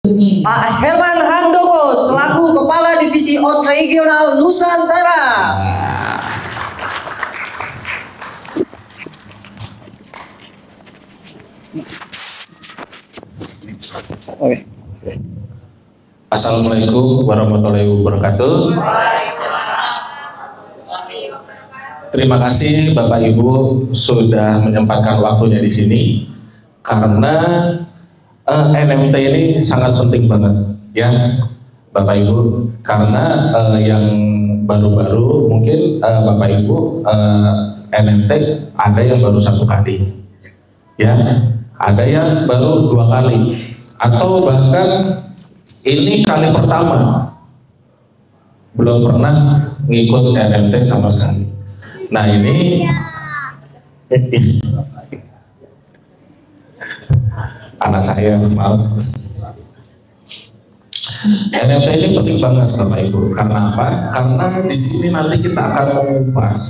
Pak Herman Handoko selaku Kepala Divisi OT Regional Nusantara. Assalamualaikum warahmatullahi wabarakatuh. Terima kasih Bapak Ibu sudah menyempatkan waktunya di sini karena NMT ini sangat penting banget ya Bapak Ibu, karena yang baru-baru mungkin Bapak Ibu NMT ada yang baru 1 kali ya, ada yang baru 2 kali, atau bahkan ini kali pertama belum pernah ngikut NMT sama sekali. Nah ini anak saya, maaf. NMT ini penting banget Bapak Ibu. Karena apa? Karena di sini nanti kita akan mengupas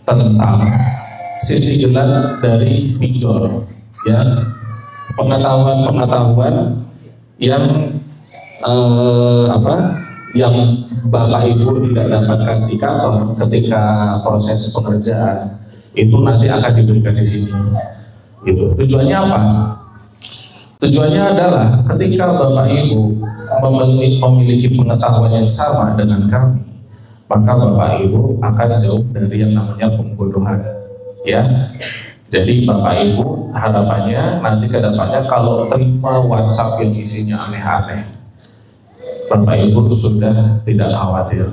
tentang sisi gelap dari pinjol, ya, pengetahuan yang yang Bapak Ibu tidak dapatkan di kantor ketika proses pekerjaan itu nanti akan diberikan di sini. Gitu. Tujuannya apa? Tujuannya adalah ketika Bapak Ibu memiliki pengetahuan yang sama dengan kami, maka Bapak Ibu akan jauh dari yang namanya pembodohan. Ya, jadi Bapak Ibu harapannya nanti ke depannya kalau terima WhatsApp yang isinya aneh-aneh, Bapak Ibu sudah tidak khawatir,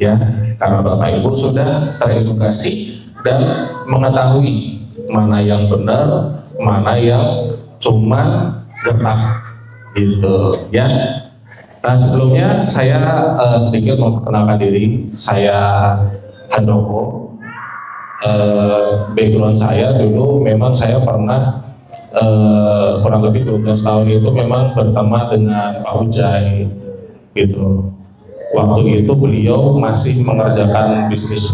ya, karena Bapak Ibu sudah teredukasi dan mengetahui mana yang benar, mana yang cuma gerak, gitu, ya. Nah sebelumnya saya sedikit memperkenalkan diri, saya Handoko. Background saya dulu memang saya pernah kurang lebih 12 tahun itu memang berteman dengan Pak Ujai gitu. Waktu itu beliau masih mengerjakan bisnis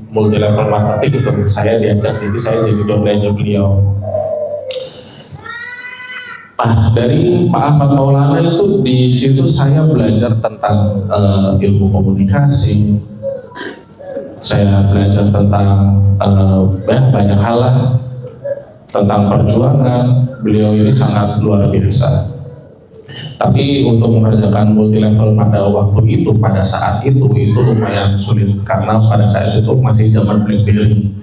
multi level marketing gitu. Saya diajak, jadi saya jadi downline-nya beliau. Nah, dari Pak Ahmad Maulana itu di situ saya belajar tentang ilmu komunikasi. Saya belajar tentang banyak hal lah, tentang perjuangan. Beliau ini sangat luar biasa. Tapi untuk mengerjakan multi level pada waktu itu, pada saat itu lumayan sulit karena pada saat itu masih zaman BlackBerry.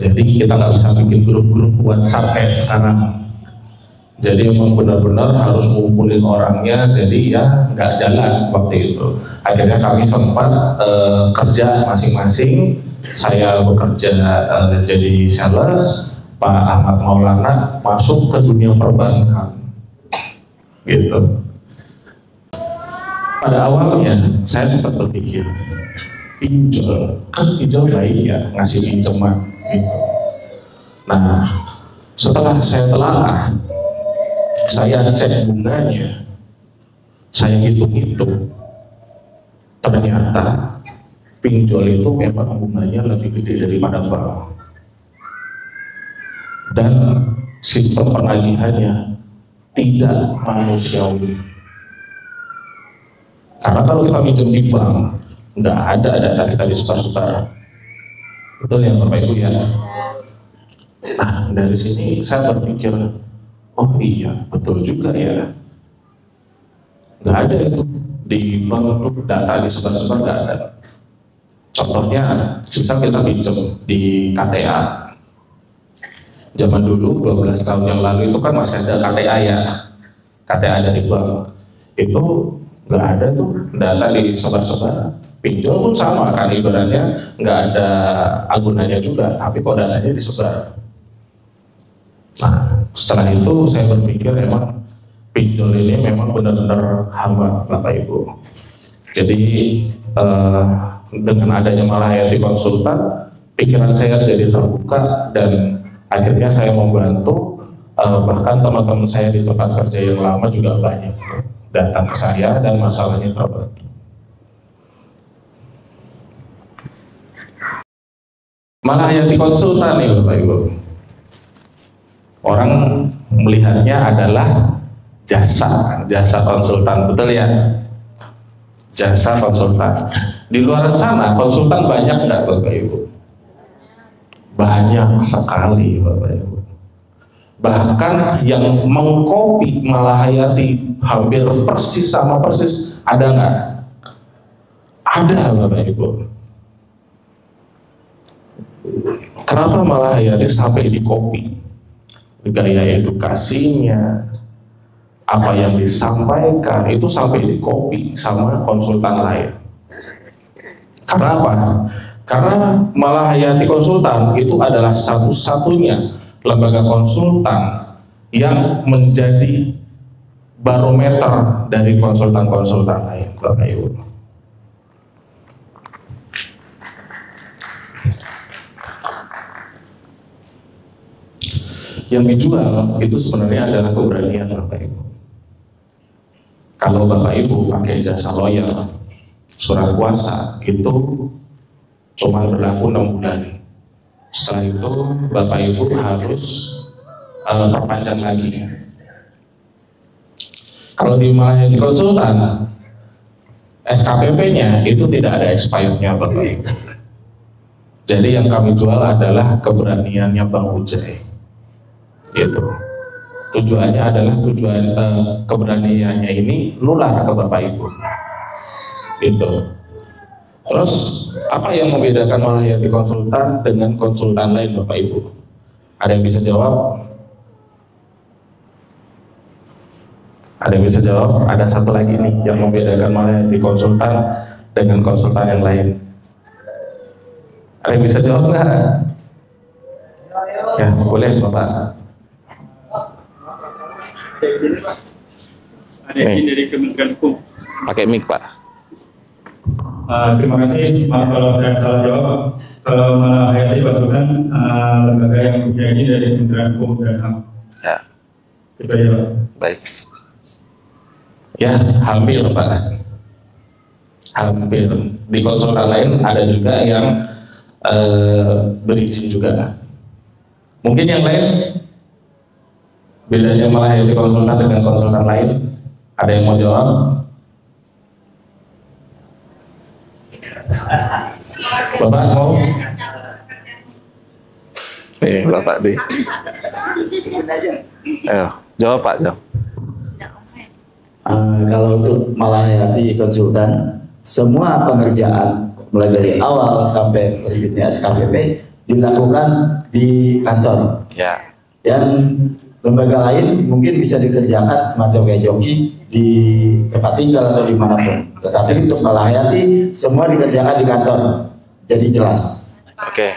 Jadi kita nggak bisa bikin grup-grup WhatsApp kayak sekarang. Jadi memang benar-benar harus ngumpulin orangnya, jadi ya nggak jalan waktu itu. Akhirnya kami sempat kerja masing-masing. Saya bekerja jadi sales, Pak Ahmad Maulana masuk ke dunia perbankan, gitu. Pada awalnya saya sempat berpikir, pinjol, kan pinjol baik ya, ngasih pinjaman, gitu. Nah, setelah saya telaah, saya cek bunganya, saya hitung-hitung, ternyata pinjol itu memang bunganya lebih gede daripada bank, dan sistem penagihannya tidak manusiawi. Karena kalau kita pinjam di bank, nggak ada data kita disebar-sebar, betul ya Bapak Ibu ya. Nah dari sini saya berpikir, oh iya, betul juga ya. Nggak ada itu di bank, data disebar-sebar nggak ada. Contohnya, misal kita pinjam di KTA. Zaman dulu 12 tahun yang lalu itu kan masih ada KTA ya. KTA dari bank. Itu nggak ada tuh data disebar-sebar. Pinjol pun sama kan, ibaratnya nggak ada agunannya juga, tapi kok datanya disebar. Nah, setelah itu saya berpikir emang pinjol ini memang benar-benar hamba Bapak Ibu. Jadi dengan adanya Malahayati Konsultan, pikiran saya jadi terbuka dan akhirnya saya membantu, bahkan teman-teman saya di tempat kerja yang lama juga banyak datang ke saya dan masalahnya terbantu. Malahayati Konsultan nih Bapak Ibu. Orang melihatnya adalah jasa konsultan, betul ya? Jasa konsultan. Di luar sana konsultan banyak nggak Bapak Ibu? Banyak sekali Bapak Ibu. Bahkan yang mengcopy Malahayati hampir persis sama persis, ada nggak? Ada Bapak Ibu. Kenapa Malahayati sampai di copy? Gaya edukasinya, apa yang disampaikan itu sampai di copy sama konsultan lain. Karena apa? Karena Malahayati Konsultan itu adalah satu-satunya lembaga konsultan yang menjadi barometer dari konsultan-konsultan lain, Bapak Ibu. Yang dijual itu sebenarnya adalah keberanian Bapak Ibu. Kalau Bapak Ibu pakai jasa lawyer, surat kuasa itu cuma berlaku 6 bulan. Setelah itu Bapak Ibu harus perpanjang lagi. Kalau di Malahayati Konsultan, SKPP-nya itu tidak ada expired-nya Bapak Ibu. Jadi yang kami jual adalah keberaniannya Bang Ujai. Gitu. Tujuannya adalah keberaniannya ini nular ke Bapak Ibu. Gitu. Terus apa yang membedakan Malahayati Konsultan dengan konsultan lain Bapak Ibu? Ada yang bisa jawab? Ada yang bisa jawab? Ada satu lagi nih yang membedakan Malahayati Konsultan dengan konsultan yang lain. Ada yang bisa jawab nggak? Ya boleh Bapak. Ada izin dari Kementerian Hukum. Pakai mic Pak. Terima kasih. Maaf kalau saya salah jawab. Kalau Malahayati Konsultan lembaga yang punya izin dari Kementerian Hukum dan HAM. Ya. Itu ya Pak. Baik. Ya hampir Pak. Hampir. Di konsultan lain ada juga yang berizin juga. Mungkin yang lain bedanya Malahayati Konsultan dengan konsultan lain, ada yang mau jawab? Bapak mau? Bapak di. Ayo, jawab Pak, jawab. Kalau untuk Malahayati Konsultan, semua pengerjaan mulai dari awal sampai terbitnya SKPP dilakukan di kantor. Ya. Dan lembaga lain mungkin bisa dikerjakan semacam kayak joki di tempat tinggal atau dimanapun. Tetapi untuk Malahayati semua dikerjakan di kantor. Jadi jelas. Oke.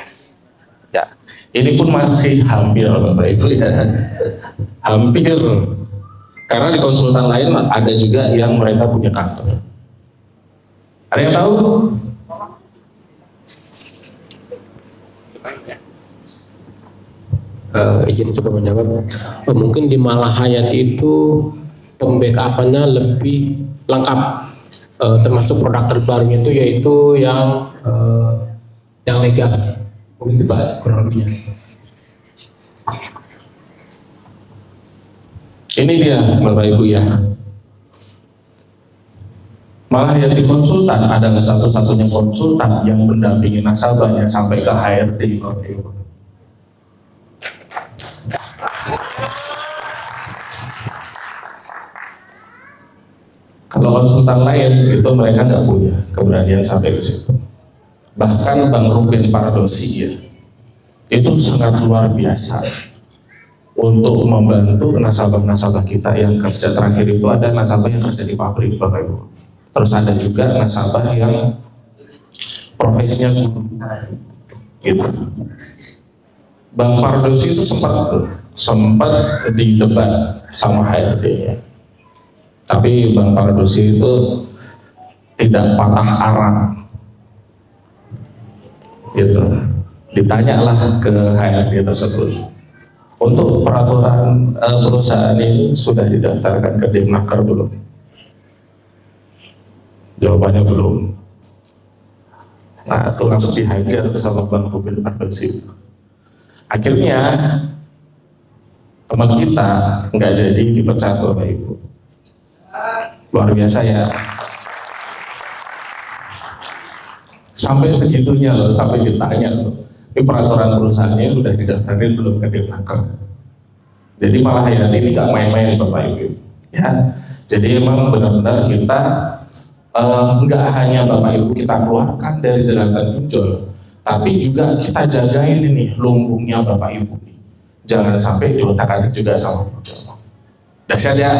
Ya. Ini pun masih hampir Bapak Ibu ya. Hampir. Karena di konsultan lain ada juga yang mereka punya kantor. Ada yang tahu? Izin coba menjawab. Mungkin di Malahayati itu pembackup-nya lebih lengkap, termasuk produk terbarunya itu yaitu yang legal. Mungkin itu Pak kurang lebihnya. Ini dia Bapak Ibu ya. Malahayati Konsultan adalah satu-satunya konsultan yang mendampingi nasabahnya sampai ke HRD Bapak Ibu. Kalau konsultan lain itu mereka nggak punya keberanian sampai ke situ. Bahkan Bang Ruben Pardosi ya, itu sangat luar biasa untuk membantu nasabah-nasabah kita yang kerja. Terakhir itu ada nasabah yang kerja di pabrik Bapak Ibu. Terus ada juga nasabah yang profesinya guru. Gitu. Bang Pardosi itu sempat di debat sama HRD ya. Tapi Bang Pardosi itu tidak patah arang, gitu. Ditanyalah ke HRD tersebut, untuk peraturan perusahaan ini sudah didaftarkan ke Dimnaker belum? Jawabannya belum. Nah itu langsung dihajar sama Bang Ruben Pardosi. Akhirnya teman kita nggak jadi dipecat Bapak Ibu. Luar biasa ya. Sampai segitunya loh, sampai ditanya loh, ini peraturan perusahaannya udah didaftarin belum ke Dirnaker. Jadi Malah Hayati ini nggak main-main Bapak Ibu. Ya, jadi emang benar-benar kita nggak hanya Bapak Ibu kita keluarkan dari jeratan pinjol, tapi juga kita jagain ini lumbungnya Bapak Ibu. Jangan sampai diotak-atik juga sama pinjol. Dahsyat ya.